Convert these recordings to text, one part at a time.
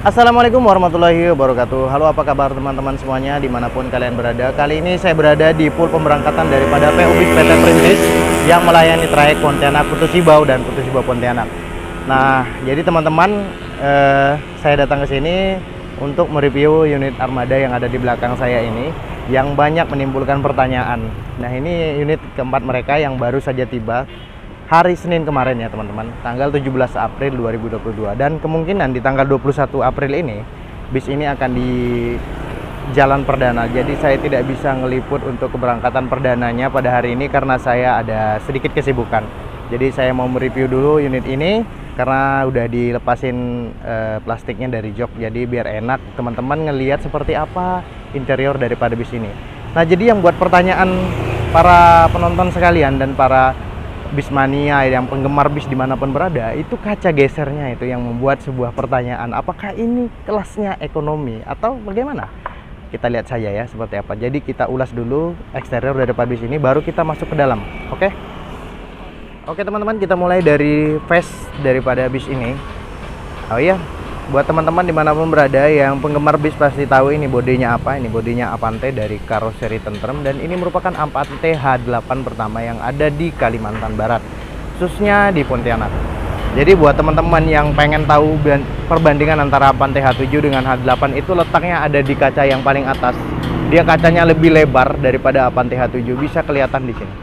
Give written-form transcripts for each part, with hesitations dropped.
Assalamualaikum warahmatullahi wabarakatuh. Halo, apa kabar teman-teman semuanya dimanapun kalian berada. Kali ini saya berada di pool pemberangkatan daripada PU BIS PT Perintis yang melayani trayek Pontianak Putu Sibau dan Putu Sibau Pontianak. Nah, jadi teman-teman, saya datang ke sini untuk mereview unit armada yang ada di belakang saya ini yang banyak menimbulkan pertanyaan. Nah, ini unit keempat mereka yang baru saja tiba hari Senin kemarin ya teman-teman, tanggal 17 April 2022, dan kemungkinan di tanggal 21 April ini bis ini akan di jalan perdana. Jadi saya tidak bisa ngeliput untuk keberangkatan perdananya pada hari ini karena saya ada sedikit kesibukan. Jadi saya mau mereview dulu unit ini karena udah dilepasin plastiknya dari jok, jadi biar enak teman-teman ngelihat seperti apa interior daripada bis ini. Nah, jadi yang buat pertanyaan para penonton sekalian dan para bismania yang penggemar bis dimanapun berada, itu kaca gesernya itu yang membuat sebuah pertanyaan, apakah ini kelasnya ekonomi atau bagaimana? Kita lihat saja ya seperti apa. Jadi kita ulas dulu eksterior daripada bis ini, baru kita masuk ke dalam. Oke teman-teman, kita mulai dari face daripada bis ini. Oh iya, buat teman-teman dimanapun berada yang penggemar bis pasti tahu ini bodinya apa. Ini bodinya Avante dari karoseri tentrem, dan ini merupakan Avante H8 pertama yang ada di Kalimantan Barat, khususnya di Pontianak. Jadi buat teman-teman yang pengen tahu perbandingan antara Avante H7 dengan H8, itu letaknya ada di kaca yang paling atas. Dia kacanya lebih lebar daripada Avante H7, bisa kelihatan di sini.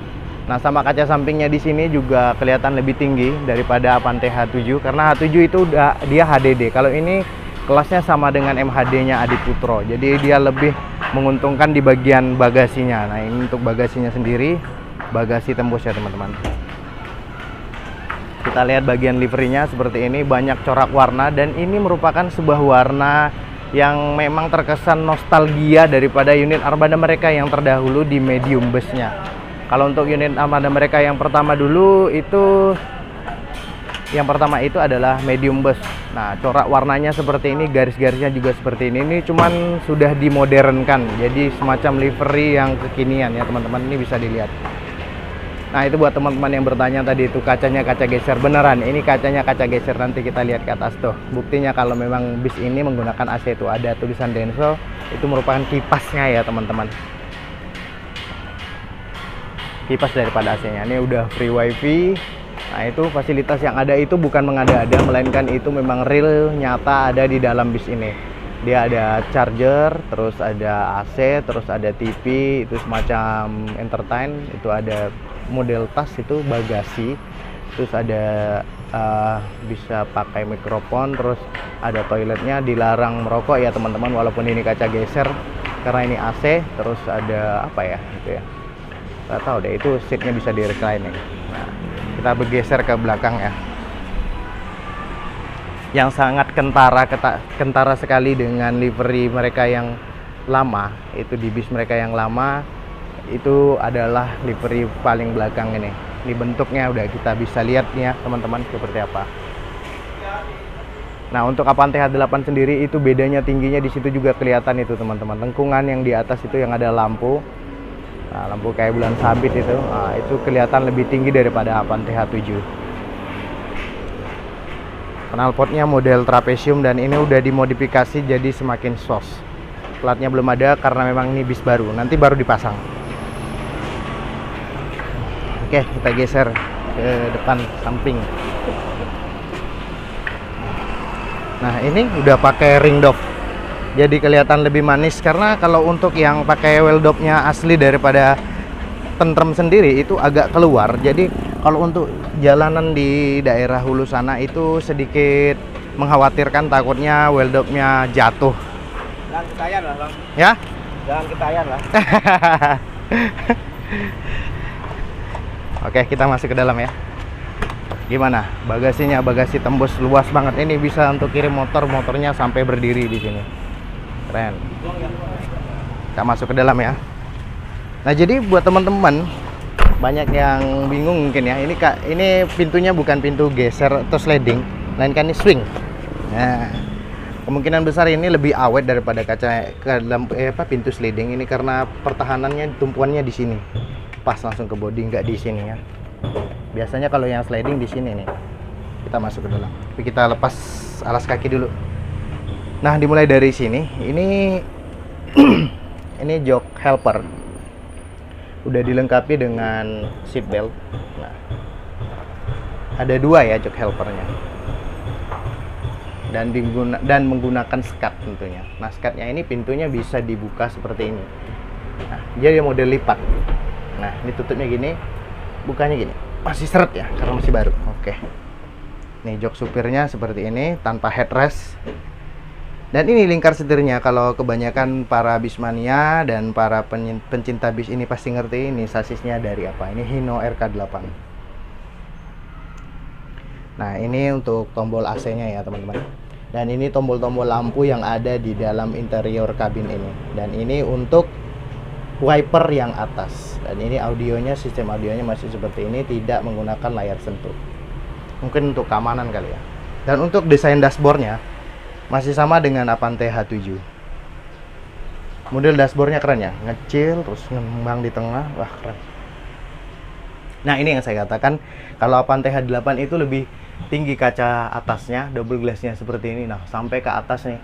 Nah, sama kaca sampingnya di sini juga kelihatan lebih tinggi daripada Avante H7 karena H7 itu dia HDD. Kalau ini kelasnya sama dengan MHD-nya Adiputro. Jadi dia lebih menguntungkan di bagian bagasinya. Nah, ini untuk bagasinya sendiri, bagasi tembus ya teman-teman. Kita lihat bagian liverinya seperti ini, banyak corak warna, dan ini merupakan sebuah warna yang memang terkesan nostalgia daripada unit armada mereka yang terdahulu di medium busnya. Kalau untuk unit armada mereka yang pertama dulu itu, yang pertama itu adalah medium bus. Nah, corak warnanya seperti ini, garis-garisnya juga seperti ini. Ini cuman sudah dimodernkan, jadi semacam livery yang kekinian ya teman-teman. Ini bisa dilihat. Nah, itu buat teman-teman yang bertanya tadi, itu kacanya kaca geser. Beneran, ini kacanya kaca geser. Nanti kita lihat ke atas tuh. Buktinya kalau memang bis ini menggunakan AC, itu ada tulisan Denso, itu merupakan kipasnya ya teman-teman. Kipas daripada AC-nya. Ini udah free wifi. Nah, itu fasilitas yang ada itu bukan mengada-ada, melainkan itu memang real, nyata ada di dalam bis ini. Dia ada charger, terus ada AC, terus ada TV, itu semacam entertain, itu ada model tas, itu bagasi, terus ada bisa pakai mikrofon, terus ada toiletnya, dilarang merokok ya teman-teman walaupun ini kaca geser karena ini AC. Terus ada apa ya gitu ya, nggak tahu deh, itu seatnya bisa di reclining. Nah, kita bergeser ke belakang ya, yang sangat kentara sekali dengan livery mereka yang lama. Itu di bis mereka yang lama itu adalah livery paling belakang ini. Ini bentuknya udah kita bisa lihat nih ya teman-teman seperti apa. Nah, untuk Avante H8 sendiri itu bedanya tingginya di situ juga kelihatan itu teman-teman. Lengkungan yang di atas itu yang ada lampu. Nah, lampu kayak bulan sabit itu, nah, itu kelihatan lebih tinggi daripada Avante H7. Knalpotnya model trapesium, dan ini udah dimodifikasi jadi semakin sos. Platnya belum ada karena memang ini bis baru, nanti baru dipasang. Oke, kita geser ke depan samping. Nah, ini udah pakai ring dop, jadi kelihatan lebih manis. Karena kalau untuk yang pakai wheel dopnya asli daripada tentrem sendiri itu agak keluar. Jadi kalau untuk jalanan di daerah hulu sana itu sedikit mengkhawatirkan, takutnya wheel dopnya jatuh. Jangan ketayan lah bang. Ya? Jangan ketayan lah. Oke, kita masuk ke dalam ya. Gimana? Bagasinya, bagasi tembus luas banget. Ini bisa untuk kirim motornya sampai berdiri di sini. Keren. Kita masuk ke dalam ya. Nah, jadi buat teman-teman banyak yang bingung mungkin ya. Ini pintunya bukan pintu geser atau sliding, melainkan ini swing. Nah, kemungkinan besar ini lebih awet daripada kaca ke dalam pintu sliding ini karena pertahanannya, tumpuannya di sini. Pas langsung ke bodi, nggak di sini ya. Biasanya kalau yang sliding di sini nih. Kita masuk ke dalam. Tapi kita lepas alas kaki dulu. Nah, dimulai dari sini. Ini ini jok helper. Udah dilengkapi dengan seat belt. Nah, ada 2 ya jok helpernya. Dan menggunakan skat tentunya. Nah, skatnya ini pintunya bisa dibuka seperti ini. Nah, jadi model lipat. Nah, ini tutupnya gini, bukanya gini. Masih seret ya, karena masih baru. Oke. Nih jok supirnya seperti ini, tanpa headrest. Dan ini lingkar setirnya. Kalau kebanyakan para bismania dan para pencinta bis ini pasti ngerti ini sasisnya dari apa. Ini Hino RK8. Nah, ini untuk tombol AC-nya ya teman-teman. Dan ini tombol-tombol lampu yang ada di dalam interior kabin ini. Dan ini untuk wiper yang atas. Dan ini audionya, sistem audionya masih seperti ini, tidak menggunakan layar sentuh. Mungkin untuk keamanan kali ya. Dan untuk desain dashboardnya masih sama dengan Avante H7. Model dashboardnya keren ya, ngecil terus ngembang di tengah, wah keren. Nah, ini yang saya katakan, kalau Avante H8 itu lebih tinggi kaca atasnya, double glassnya seperti ini. Nah, sampai ke atas nih.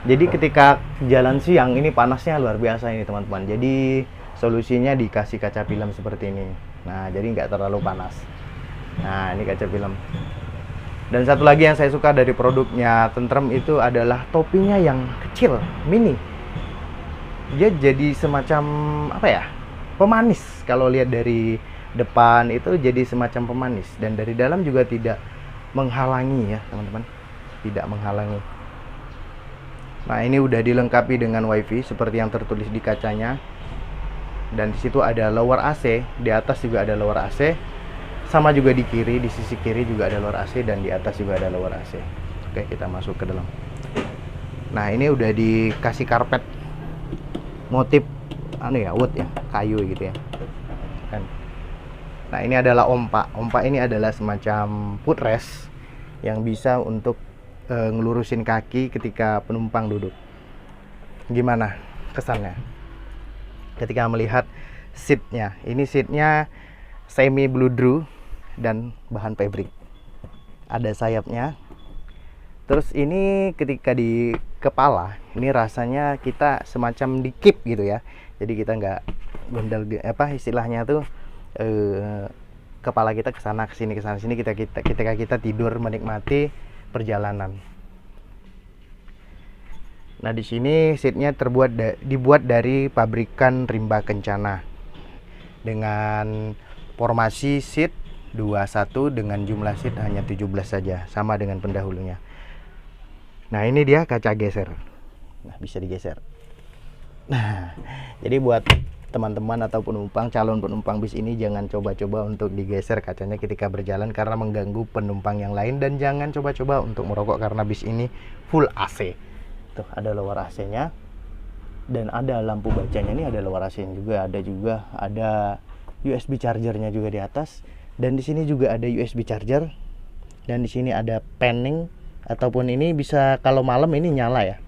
Jadi ketika jalan siang ini panasnya luar biasa ini teman-teman. Jadi solusinya dikasih kaca film seperti ini. Nah, jadi nggak terlalu panas. Nah, ini kaca film. Dan satu lagi yang saya suka dari produknya Tentrem itu adalah topinya yang kecil, mini. Dia jadi semacam apa ya? Pemanis. Kalau lihat dari depan itu jadi semacam pemanis, dan dari dalam juga tidak menghalangi ya teman-teman, tidak menghalangi. Nah, ini udah dilengkapi dengan wifi seperti yang tertulis di kacanya, dan di situ ada lower AC, di atas juga ada lower AC, sama juga di kiri, di sisi kiri juga ada lower AC, dan di atas juga ada lower AC. Oke, kita masuk ke dalam. Nah, ini udah dikasih karpet motif wood ya, kayu gitu ya kan. Nah, ini adalah ompa. Ompa ini adalah semacam footrest yang bisa untuk ngelurusin kaki ketika penumpang duduk. Gimana kesannya ketika melihat seatnya? Ini seatnya semi bludru dan bahan fabric. Ada sayapnya. Terus ini ketika di kepala, ini rasanya kita semacam dikip gitu ya. Jadi kita nggak gondal istilahnya tuh kepala kita kesana kesini ketika kita tidur menikmati perjalanan. Nah, di sini seatnya dibuat dari pabrikan Rimba Kencana dengan formasi seat 21 dengan jumlah seat hanya 17 saja, sama dengan pendahulunya. Nah, ini dia kaca geser. Nah, bisa digeser. Nah, jadi buat teman-teman atau penumpang, calon penumpang bis ini jangan coba-coba untuk digeser kacanya ketika berjalan karena mengganggu penumpang yang lain, dan jangan coba-coba untuk merokok karena bis ini full AC. Tuh, ada lower AC-nya dan ada lampu bacanya, ini ada lower AC-nya juga, ada USB chargernya juga di atas, dan di sini juga ada USB charger, dan di sini ada panning ataupun ini bisa kalau malam ini nyala ya.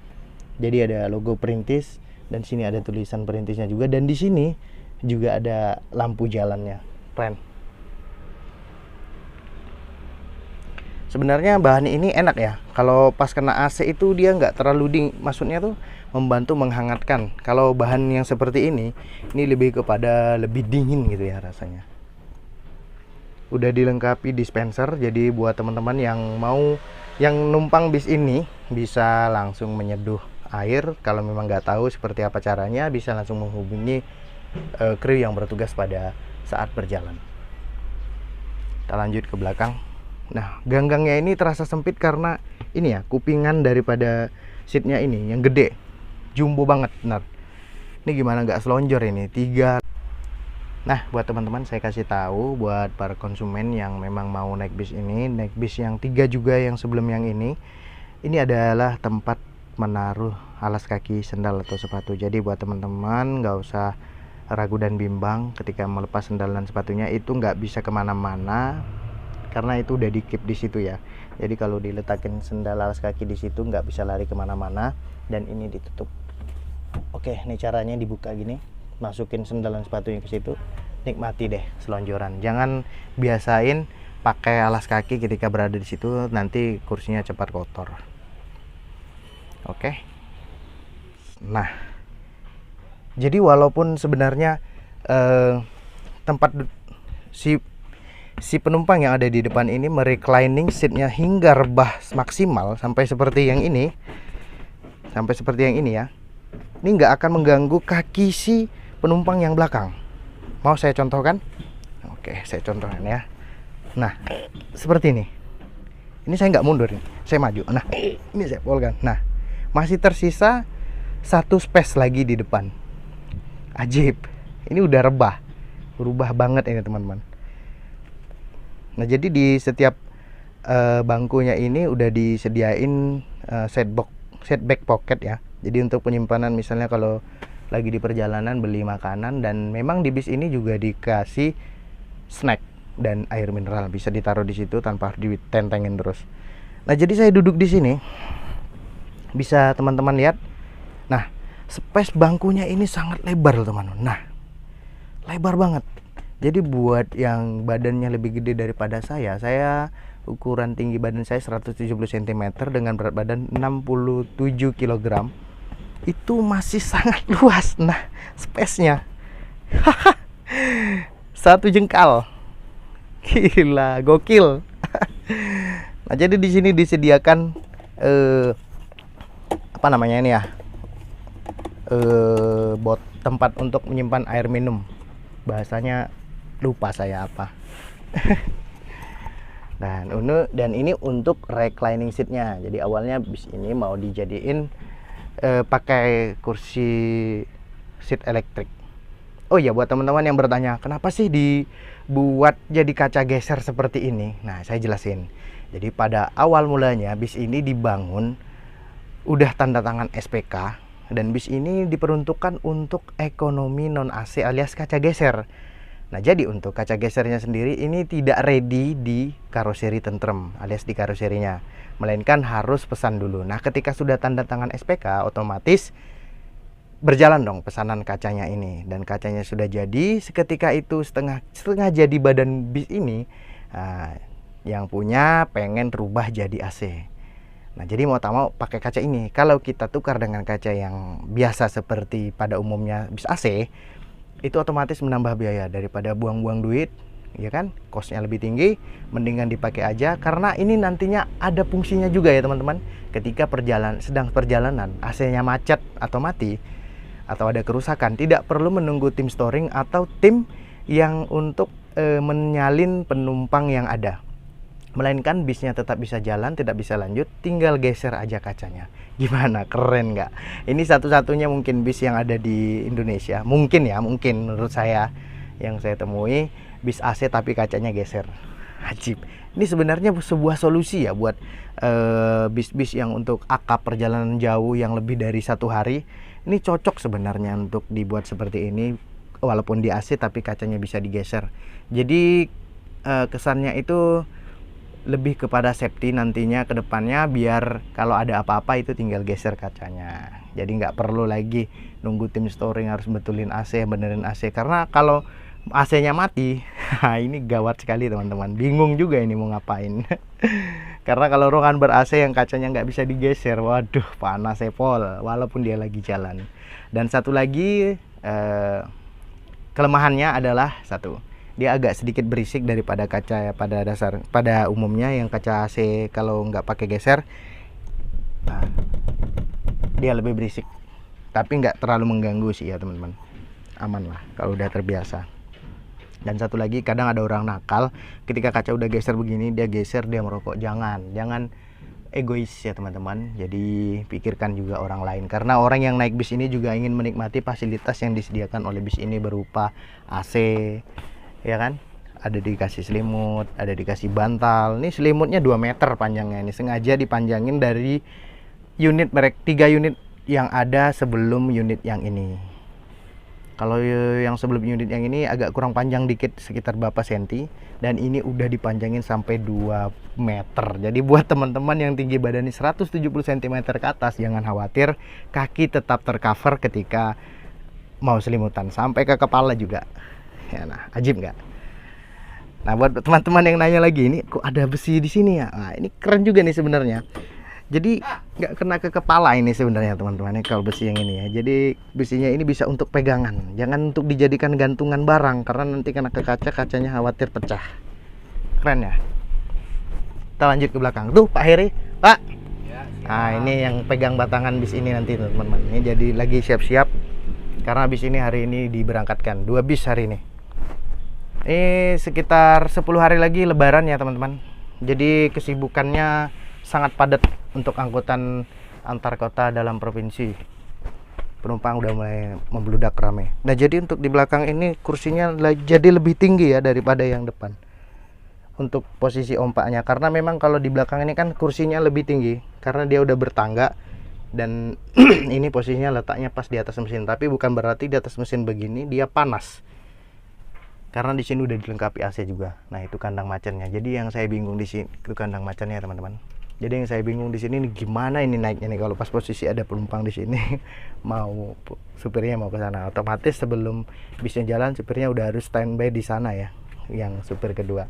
Jadi ada logo Perintis. Dan sini ada tulisan Perintisnya juga, dan di sini juga ada lampu jalannya. Keren. Sebenarnya bahan ini enak ya. Kalau pas kena AC itu dia nggak terlalu dingin, maksudnya tuh membantu menghangatkan. Kalau bahan yang seperti ini lebih kepada lebih dingin gitu ya rasanya. Udah dilengkapi dispenser, jadi buat teman-teman yang numpang bis ini bisa langsung menyeduh air. Kalau memang nggak tahu seperti apa caranya, bisa langsung menghubungi kru yang bertugas pada saat berjalan. Kita lanjut ke belakang. Nah, ganggangnya ini terasa sempit karena ini ya, kupingan daripada seatnya ini yang gede, jumbo banget, benar. Ini gimana nggak selonjor ini, 3. Nah, buat teman-teman saya kasih tahu buat para konsumen yang memang mau naik bis ini, naik bis yang 3 juga yang sebelum yang ini adalah tempat menaruh alas kaki, sendal atau sepatu. Jadi buat teman-teman nggak usah ragu dan bimbang ketika melepas sendal dan sepatunya, itu nggak bisa kemana-mana karena itu udah di keep di situ ya. Jadi kalau diletakin sendal alas kaki di situ nggak bisa lari kemana-mana, dan ini ditutup. Oke, ini caranya dibuka gini, masukin sendal dan sepatunya ke situ, nikmati deh selonjoran. Jangan biasain pakai alas kaki ketika berada di situ, nanti kursinya cepat kotor. Oke. Nah, jadi walaupun sebenarnya tempat si penumpang yang ada di depan ini mereclining seatnya hingga rebah maksimal sampai seperti yang ini, ya, ini nggak akan mengganggu kaki si penumpang yang belakang. Mau saya contohkan? Oke, saya contohkan ya. Nah, seperti ini. Ini saya nggak mundur nih, saya maju. Nah, ini saya polkan. Nah, masih tersisa satu space lagi di depan. Ajib. Ini udah berubah banget ini teman-teman. Nah, jadi di setiap bangkunya ini udah disediain setback pocket ya. Jadi untuk penyimpanan misalnya kalau lagi di perjalanan beli makanan, dan memang di bis ini juga dikasih snack dan air mineral bisa ditaruh di situ tanpa harus ditentengin terus. Nah, jadi saya duduk di sini. Bisa teman-teman lihat. Nah, space bangkunya ini sangat lebar teman-teman. Nah, lebar banget. Jadi buat yang badannya lebih gede daripada saya ukuran tinggi badan saya 170 cm dengan berat badan 67 kg. Itu masih sangat luas. Nah, space-nya satu jengkal. Gila, gokil. Nah, jadi di sini disediakan apa namanya ini ya? Tempat untuk menyimpan air minum. Bahasanya lupa saya apa. Dan ini untuk reclining seatnya. Jadi awalnya bis ini mau dijadiin pakai kursi seat elektrik. Oh iya, buat teman-teman yang bertanya, kenapa sih dibuat jadi kaca geser seperti ini? Nah, saya jelasin. Jadi pada awal mulanya bis ini dibangun udah tanda tangan SPK, dan bis ini diperuntukkan untuk ekonomi non AC alias kaca geser. Nah, jadi untuk kaca gesernya sendiri ini tidak ready di karoseri tentrem alias di karoserinya, melainkan harus pesan dulu. Nah, ketika sudah tanda tangan SPK, otomatis berjalan dong pesanan kacanya ini, dan kacanya sudah jadi. Seketika itu setengah jadi badan bis ini, yang punya pengen rubah jadi AC. Nah, jadi mau tak mau pakai kaca ini. Kalau kita tukar dengan kaca yang biasa seperti pada umumnya bis AC, itu otomatis menambah biaya. Daripada buang-buang duit, ya kan, kosnya lebih tinggi, mendingan dipakai aja. Karena ini nantinya ada fungsinya juga ya teman-teman. Ketika sedang perjalanan AC-nya macet atau mati atau ada kerusakan, tidak perlu menunggu tim storing atau tim yang untuk menyalin penumpang yang ada, melainkan bisnya tetap bisa jalan, tidak bisa lanjut, tinggal geser aja kacanya. Gimana, keren nggak? Ini satu-satunya mungkin bis yang ada di Indonesia, mungkin menurut saya yang saya temui, bis AC tapi kacanya geser. Ajib. Ini sebenarnya sebuah solusi ya buat bis-bis yang untuk akap perjalanan jauh yang lebih dari 1 hari. Ini cocok sebenarnya untuk dibuat seperti ini, walaupun di AC tapi kacanya bisa digeser. Jadi kesannya itu lebih kepada safety nantinya ke depannya, biar kalau ada apa-apa itu tinggal geser kacanya. Jadi nggak perlu lagi nunggu tim storing harus betulin AC, benerin AC. Karena kalau AC-nya mati, ini gawat sekali teman-teman. Bingung juga ini mau ngapain. Karena kalau ruangan ber-AC yang kacanya nggak bisa digeser, waduh panas sepol walaupun dia lagi jalan. Dan satu lagi kelemahannya adalah dia agak sedikit berisik daripada kaca pada umumnya yang kaca AC kalau nggak pakai geser. Nah, dia lebih berisik, tapi nggak terlalu mengganggu sih ya teman-teman. Aman lah kalau udah terbiasa. Dan satu lagi, kadang ada orang nakal ketika kaca udah geser begini, dia merokok. Jangan egois ya teman-teman. Jadi pikirkan juga orang lain, karena orang yang naik bis ini juga ingin menikmati fasilitas yang disediakan oleh bis ini berupa AC, ya kan, ada dikasih selimut, ada dikasih bantal. Ini selimutnya 2 meter panjangnya, ini sengaja dipanjangin dari 3 unit yang ada sebelum unit yang ini. Kalau yang sebelum unit yang ini agak kurang panjang dikit, sekitar berapa senti, dan ini udah dipanjangin sampai 2 meter. Jadi buat teman-teman yang tinggi badannya 170 cm ke atas, jangan khawatir, kaki tetap tercover ketika mau selimutan sampai ke kepala juga. Ya, nah, ajib nggak? Nah, buat teman-teman yang nanya lagi, ini kok ada besi di sini ya? Nah, ini keren juga nih sebenarnya. Jadi nggak kena ke kepala ini sebenarnya teman-teman ini kalau besi yang ini ya. Jadi besinya ini bisa untuk pegangan, jangan untuk dijadikan gantungan barang karena nanti kena ke kaca, kacanya khawatir pecah. Keren ya. Kita lanjut ke belakang. Tuh Pak Heri, Pak. Ya, Nah ini yang pegang batangan bis ini nanti teman-teman. Ini jadi lagi siap-siap karena bis ini hari ini diberangkatkan 2 bis hari ini. Ini sekitar 10 hari lagi Lebaran ya teman-teman. Jadi kesibukannya sangat padat untuk angkutan antar kota dalam provinsi. Penumpang udah mulai membludak ramai. Nah jadi untuk di belakang ini kursinya jadi lebih tinggi ya daripada yang depan. Untuk posisi ompaknya, karena memang kalau di belakang ini kan kursinya lebih tinggi karena dia udah bertangga. Dan ini posisinya letaknya pas di atas mesin, tapi bukan berarti di atas mesin begini dia panas. Karena di sini udah dilengkapi AC juga. Nah, itu kandang macannya. Jadi yang saya bingung di sini itu kandang macannya, teman-teman. Jadi yang saya bingung di sini nih gimana ini naiknya nih kalau pas posisi ada penumpang di sini mau supirnya mau ke sana. Otomatis sebelum bisnya jalan supirnya udah harus standby di sana ya, yang supir kedua.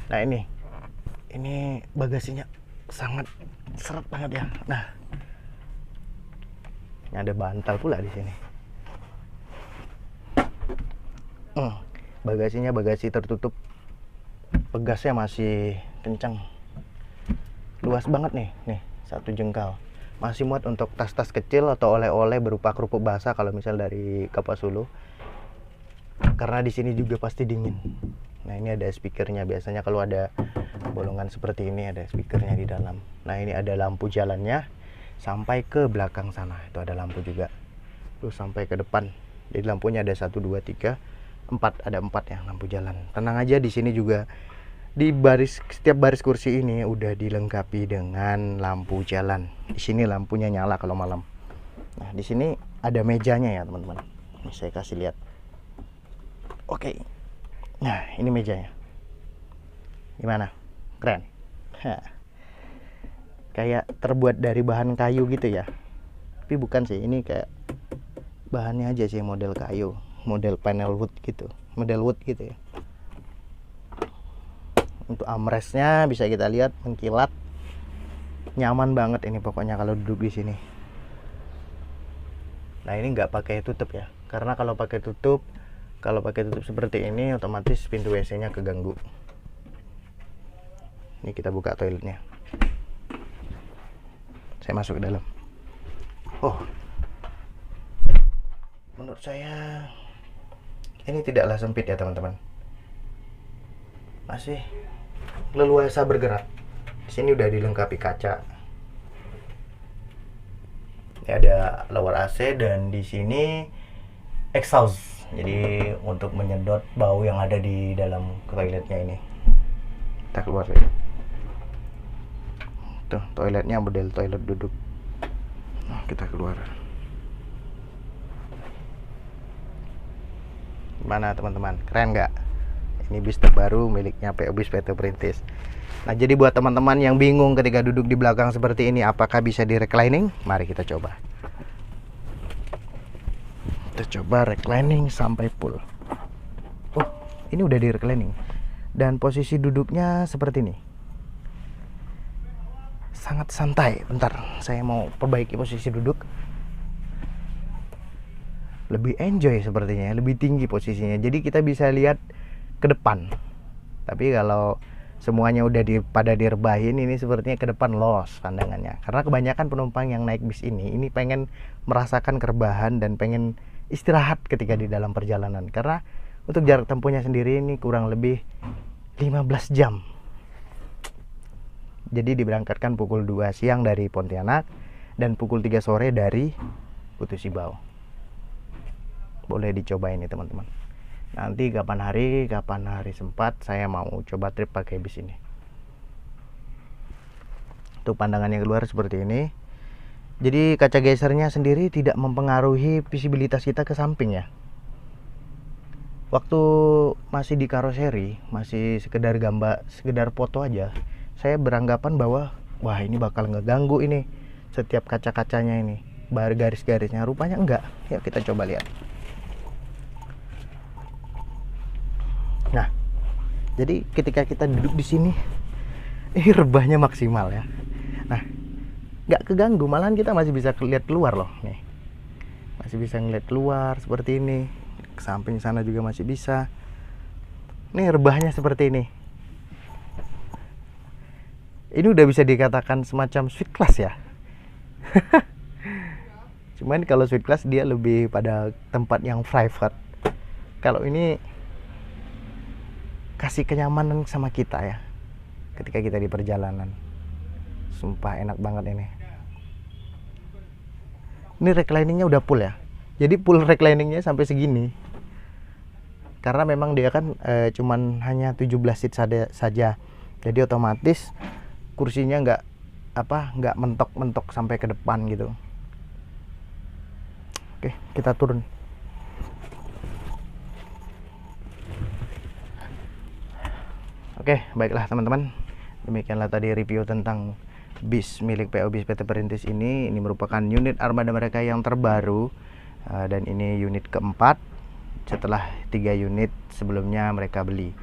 Nah, ini bagasinya sangat seret banget ya. Nah, ini ada bantal pula di sini. Bagasinya bagasi tertutup, pegasnya masih kencang, luas banget nih 1 jengkal, masih muat untuk tas-tas kecil atau oleh-oleh berupa kerupuk basah kalau misal dari Kapuasulu, karena di sini juga pasti dingin. Nah ini ada speakernya, biasanya kalau ada bolongan seperti ini ada speakernya di dalam. Nah ini ada lampu jalannya sampai ke belakang sana, itu ada lampu juga, terus sampai ke depan. Jadi lampunya ada 1, 2, 3, 4, ada 4 ya lampu jalan. Tenang aja, di sini juga di setiap baris kursi ini udah dilengkapi dengan lampu jalan. Di sini lampunya nyala kalau malam. Nah di sini ada mejanya ya teman-teman. Ini saya kasih lihat. Oke. Nah ini mejanya. Gimana? Keren. Kayak terbuat dari bahan kayu gitu ya. Tapi bukan sih, ini kayak bahannya aja sih model kayu, model panel wood gitu, model wood gitu ya. Untuk armrestnya bisa kita lihat mengkilat, nyaman banget ini pokoknya kalau duduk di sini. Nah ini nggak pakai tutup ya, karena kalau pakai tutup seperti ini otomatis pintu WC-nya keganggu. Ini kita buka toiletnya. Saya masuk ke dalam. Oh, menurut saya ini tidaklah sempit ya teman-teman. Masih leluasa bergerak. Di sini udah dilengkapi kaca. Ini ada lower AC dan di sini exhaust. Jadi untuk menyedot bau yang ada di dalam toiletnya ini. Kita keluar ya. Tuh, toiletnya model toilet duduk. Nah, kita keluar. Gimana teman-teman? Keren nggak? Ini bis terbaru miliknya PO Bis PT Perintis. Nah, jadi buat teman-teman yang bingung ketika duduk di belakang seperti ini, apakah bisa di reclining? Mari kita coba. Kita coba reclining sampai full. Oh, ini udah di reclining. Dan posisi duduknya seperti ini. Sangat santai. Bentar, saya mau perbaiki posisi duduk. Lebih enjoy sepertinya, lebih tinggi posisinya. Jadi kita bisa lihat ke depan. Tapi kalau semuanya udah pada direbahin, ini sepertinya ke depan los pandangannya. Karena kebanyakan penumpang yang naik bis ini pengen merasakan kerebahan dan pengen istirahat ketika di dalam perjalanan. Karena untuk jarak tempuhnya sendiri ini kurang lebih 15 jam. Jadi diberangkatkan pukul 2 siang dari Pontianak dan pukul 3 sore dari Putu Sibau. Boleh dicoba ini teman-teman. Nanti kapan hari sempat saya mau coba trip pakai bis ini. Tuh pandangannya keluar seperti ini. Jadi kaca gesernya sendiri tidak mempengaruhi visibilitas kita ke samping ya. Waktu masih di karoseri, masih sekedar foto aja, saya beranggapan bahwa wah ini bakal ngeganggu ini setiap kaca-kacanya ini, garis-garisnya. Rupanya enggak. Yuk kita coba lihat. Nah, jadi ketika kita duduk di sini, ini rebahnya maksimal ya. Nah, nggak keganggu, malahan kita masih bisa lihat keluar loh nih, masih bisa ngeliat keluar seperti ini, ke samping sana juga masih bisa. Nih rebahnya seperti ini. Ini udah bisa dikatakan semacam suite class ya. Cuman kalau suite class dia lebih pada tempat yang private. Kalau ini kasih kenyamanan sama kita ya, ketika kita di perjalanan. Sumpah enak banget ini. Ini recliningnya udah full ya. Jadi full recliningnya sampai segini. Karena memang dia kan cuman hanya 17 seat saja. Jadi otomatis kursinya nggak mentok-mentok sampai ke depan gitu. Oke, kita turun. Oke, baiklah teman-teman. Demikianlah tadi review tentang bis milik PO Bis PT Perintis ini. Ini merupakan unit armada mereka yang terbaru, dan ini unit keempat setelah 3 unit sebelumnya mereka beli.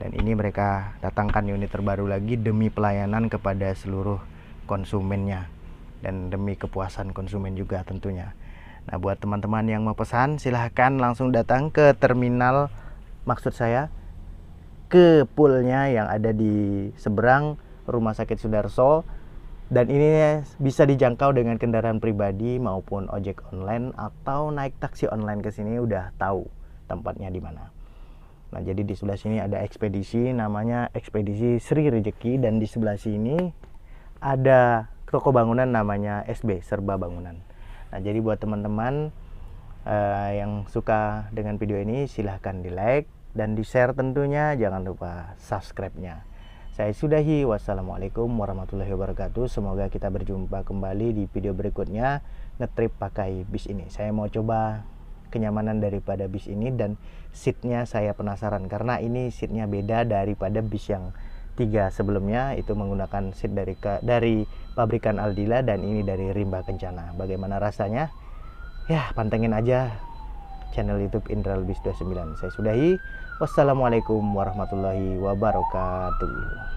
Dan ini mereka datangkan unit terbaru lagi demi pelayanan kepada seluruh konsumennya dan demi kepuasan konsumen juga tentunya. Nah, buat teman-teman yang mau pesan, silahkan langsung datang ke terminal, maksud saya ke poolnya yang ada di seberang Rumah Sakit Sudarso. Dan ini bisa dijangkau dengan kendaraan pribadi maupun ojek online, atau naik taksi online ke sini udah tahu tempatnya di mana. Nah, jadi di sebelah sini ada ekspedisi, namanya Ekspedisi Sri Rejeki, dan di sebelah sini ada toko bangunan namanya SB Serba Bangunan. Nah, jadi buat teman-teman yang suka dengan video ini, silahkan di like dan di share tentunya, jangan lupa subscribe-nya. Saya sudahi, wassalamualaikum warahmatullahi wabarakatuh. Semoga kita berjumpa kembali di video berikutnya ngetrip pakai bis ini. Saya mau coba kenyamanan daripada bis ini, dan seatnya saya penasaran karena ini seatnya beda daripada bis yang 3 sebelumnya. Itu menggunakan seat dari pabrikan Aldila, dan ini dari Rimba Kencana. Bagaimana rasanya? Ya, pantengin aja channel YouTube Indral Bis 29. Saya sudahi, wassalamualaikum warahmatullahi wabarakatuh.